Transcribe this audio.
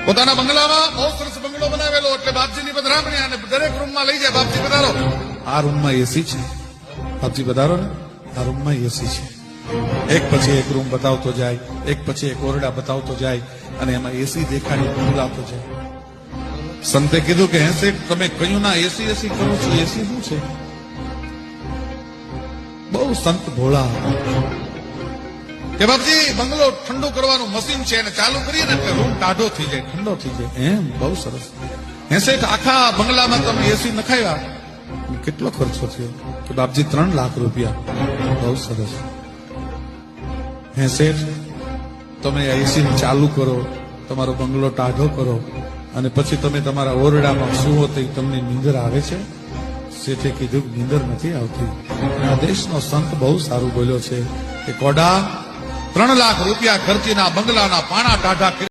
પોતાના બંગલામાં બહુ સરસ બંગલો બનાવેલો, એટલે બાપજીની પધરામણી, અને દરેક રૂમમાં લઈ જાય, બાપજી પધારો, આ રૂમમાં એસી છે, બાપજી પધારો ને, આ રૂમમાં એસી છે. એક પછી એક રૂમ બતાવતો જાય, એક પછી એક ઓરડા બતાવતો જાય, અને એમાં એસી દેખાડી બોલાવતો જાય. સંતે કીધું કે હે તમે કહ્યું ના એસી એસી કરો છો, એસી શું છે? બહુ સંત ભોળા કે બાપજી બંગલો ઠંડુ કરવાનું મશીન છે, અને ચાલુ કરીએ ને એટલે રૂમ ટાઢો થઈ જાય, ઠંડો થઈ જાય. એમ બહુ સરસ. હે આખા બંગલામાં તમે એસી નખાવ્યા, કેટલો ખર્ચો થયો? કે બાપજી 3 લાખ રૂપિયા. બહુ સરસ. હે શેઠ તમે એસી ચાલુ કરો, તમારો બંગલો ટાઢો કરો, અને પછી તમે તમારા ઓરડામાં સુવો તો તમને નીંદર આવે છે? શેઠે કીધું નીંદર નથી આવતી. આ દેશનો સંત બહુ સારું બોલ્યો છે કે કોડા 3 લાખ રૂપિયા ખર્ચીના બંગલાના પાણા ટાઢા